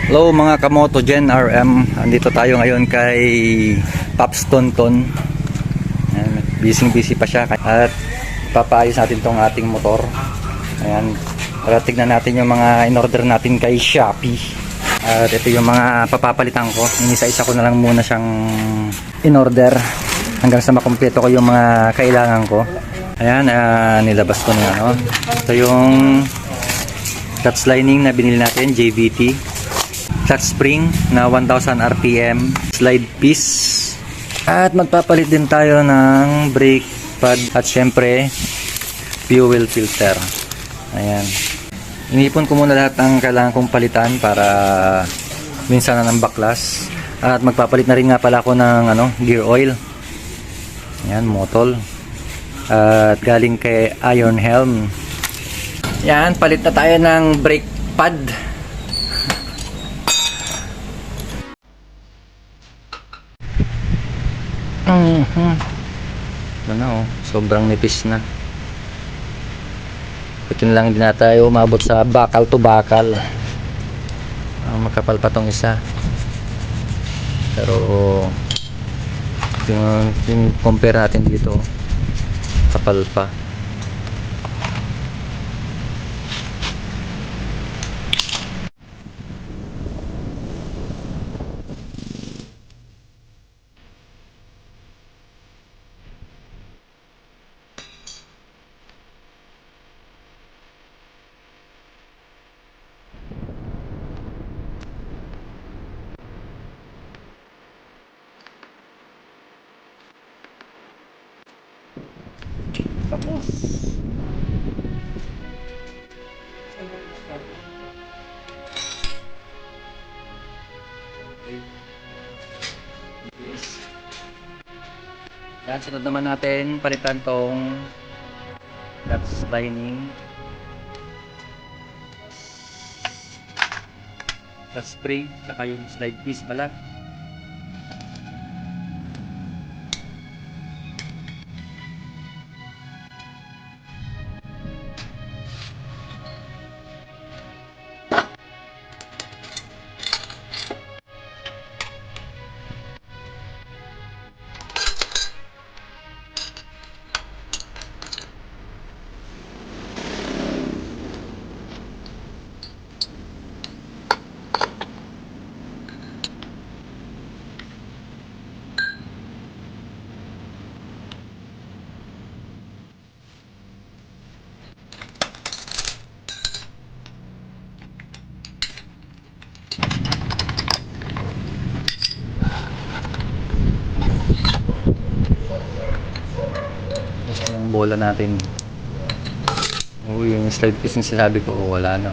Hello mga kamoto Gen RM. Andito tayo ngayon kay Pops Tonton. Ayan, busy pa siya at papaayos natin tong ating motor. Ayan, para tignan natin yung mga in-order natin kay Shopee. At ito yung mga papapalitan ko. Inisa-isa ko na lang muna siyang in-order hanggang sa makumpleto ko yung mga kailangan ko. Ayan, nilabas ko na ano. Ito yung clutch lining na binili natin, JVT. Clutch spring na 1000 RPM, slide piece, at magpapalit din tayo ng brake pad at syempre fuel filter. Ayan, inipon ko muna lahat ng kailangan kong palitan para minsan na ng baklas. At magpapalit na rin nga pala ako ng gear oil. Ayan, Motol, at galing kay Iron Helm. Ayan, palit na tayo ng brake pad. Sobrang nipis na. Buti na lang din na tayo umabot sa bakal to bakal. Makapal pa tong isa. Pero yung compare natin dito, kapal pa. Yan, sunod naman natin palitan tong clutch lining, clutch spring, saka yung slide piece pala. Yung bola natin, yung slide piece na sinabi ko, wala na.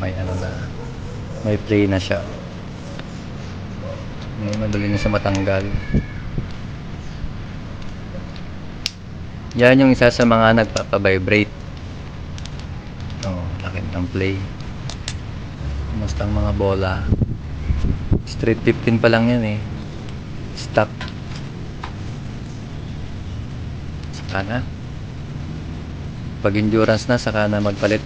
May na, may play na siya. Madali na siya matanggal. Yan yung isa sa mga nagpapabibrate. Lakit ng play. Kumusta ang mga bola? Street 15 pa lang yan stock. Saka na, pag endurance na, saka na magpalit.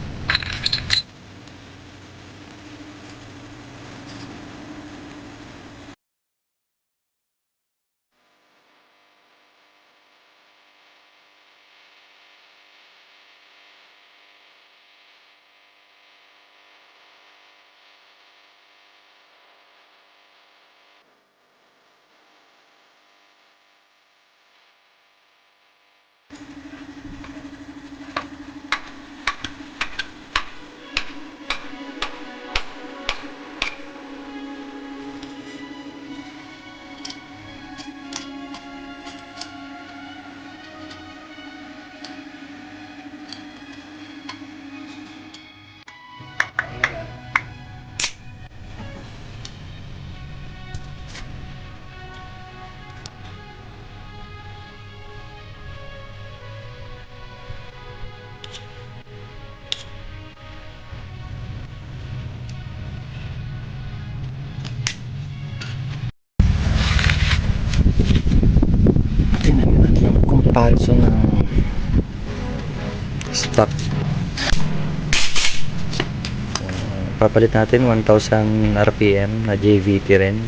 papalit natin 1000 RPM na JVT rin.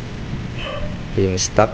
Ito yung stock.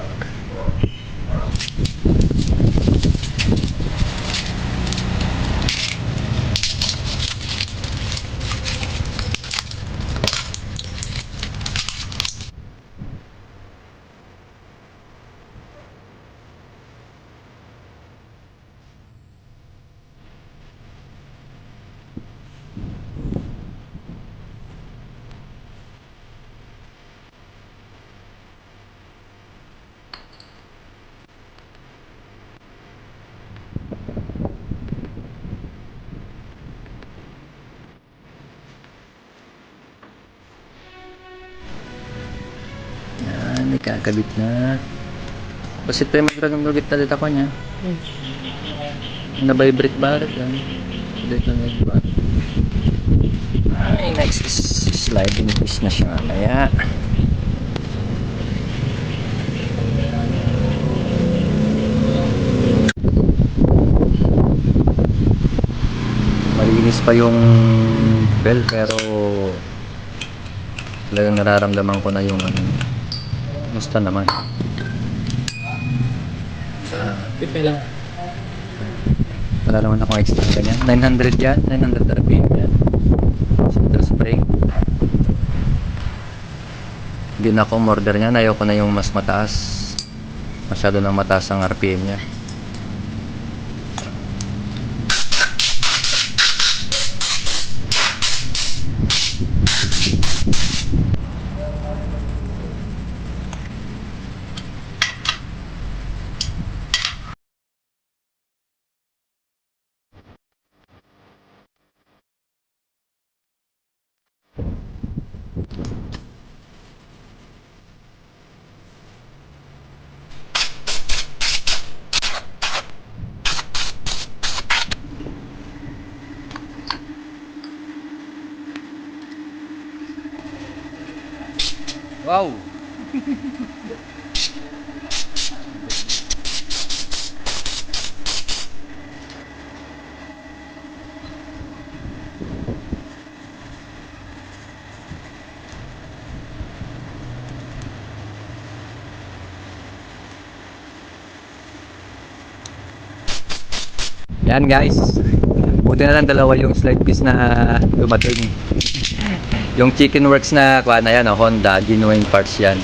Yan, ikakabit na. Kasi ito yung magkagamit na dito ko niya. Na-vibrate ba rin yan? Dito na yung ba? Ay, next is sliding piece na siya. Kaya malinis pa yung bell, pero talagang nararamdaman ko na yung musta naman. Lang. Wala naman akong extra ganyan. 900 yan, 900 RPM yan. Center spring. Hindi na ako order niya. Ayoko na yung mas mataas. Masyado nang mataas ang RPM niya. Wow! Yan guys, buti na lang dalawa yung slide piece na dumating. Yung Chicken Works na kuha na yan, Honda, genuine parts yan.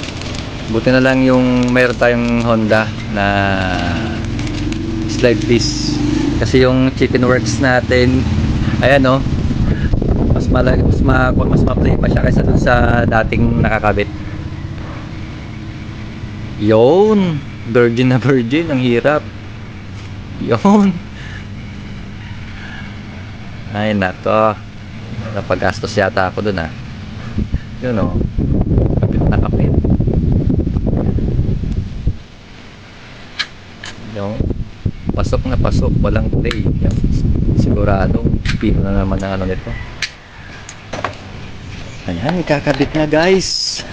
Buti na lang yung mayroon tayong Honda na slide piece. Kasi yung Chicken Works natin, ayan o, mas ma-play pa siya kaysa dun sa dating nakakabit. Yun, virgin na virgin, ang hirap. Yun. Ay nako, napagastos yata ako dun yun o, kapit na kapit. Yun, pasok na pasok, walang delay. Siguradong pino na naman ang nito. Ayan, ikakabit na guys.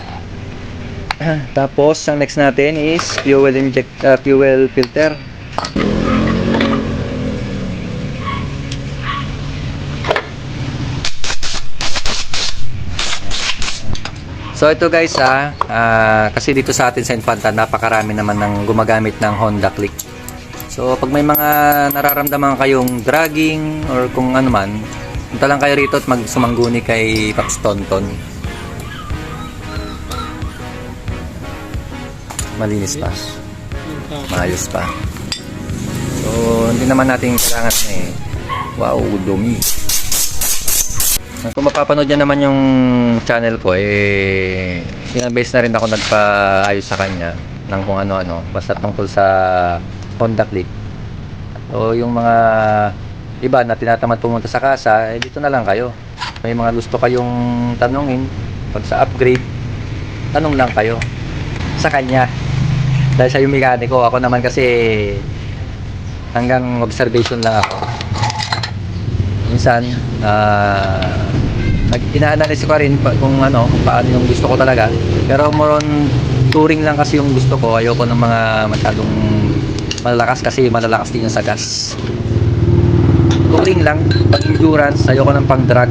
Tapos ang next natin is fuel filter. So ito guys kasi dito sa atin sa Infanta napakarami naman ng gumagamit ng Honda Click. So pag may mga nararamdaman kayong dragging or kung ano man, punta lang kayo rito at magsumangguni kay Paps Tonton. Malinis pa. Maayos pa. So hindi naman natin kailangan wow, dumi. Kung mapapanood niya naman yung channel ko, ilang beses na rin ako nagpaayos sa kanya ng kung ano-ano, basta tungkol sa Honda Click. So yung mga iba na tinatamad pumunta sa kasa, dito na lang kayo. May mga gusto kayong tanungin pag sa upgrade, tanong lang kayo sa kanya. Dahil siya yung mekaniko, ako naman kasi hanggang observation lang ako. Minsan ina-analyze ko rin kung paano yung gusto ko talaga, pero more on touring lang kasi yung gusto ko. Ayoko ng mga masyadong malalakas kasi malalakas din yung sa gas. Touring lang, pag endurance, ayoko ng pang drag.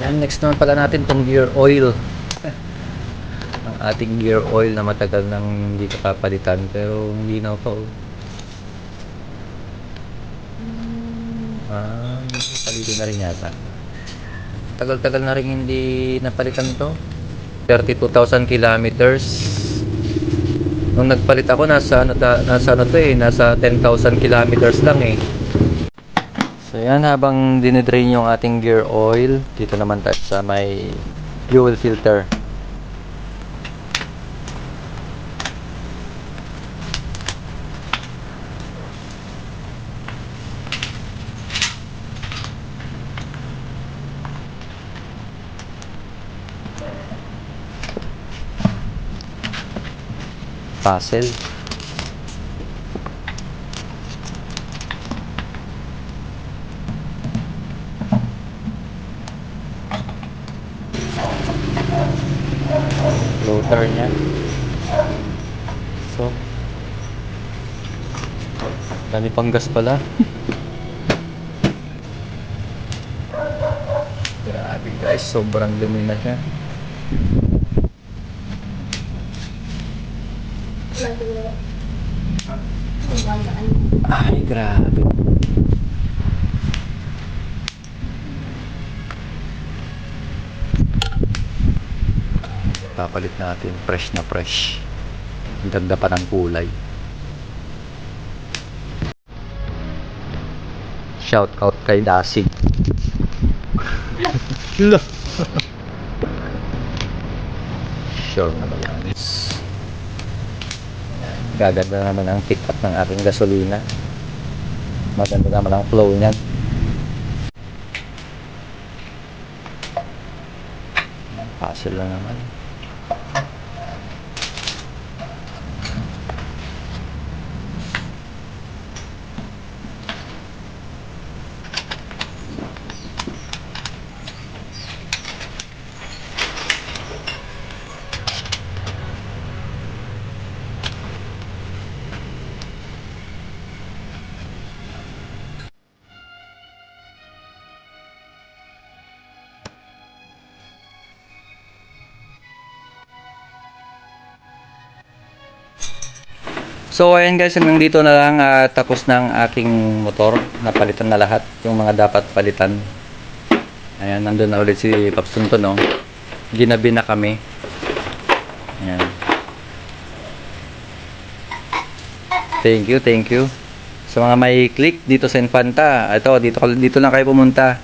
Yan, next naman pala natin tong gear oil. Ang ating gear oil na matagal nang hindi kapapalitan pero hindi na pa. Palito na rin yata. Tagal-tagal na rin hindi napalitan to. 32,000 kilometers. Nung nagpalit ako nasa nasa 10,000 kilometers lang eh. So yan, habang dinidrain yung ating gear oil, dito naman tayo sa may fuel filter. Puzzle. Floater niya. So, dami pang gas pala. Grabe guys, sobrang dumi na siya. Ay, grabe. Papalit natin, fresh na fresh. Ang ganda pa ng kulay. Shout out kay Dasig. Sure na ba yan? Gaganda naman ang pick up ng ating gasolina. Maganda naman ang flow niyan. Puzzle lang naman. So ayan guys, hanggang dito na lang tapos ng aking motor. Napalitan na lahat yung mga dapat palitan. Ayan, nandun na ulit si Paps Tonton, no? Ginabi na kami. Ayan. Thank you. Sa mga may click dito sa Infanta. Ito, dito lang kayo pumunta.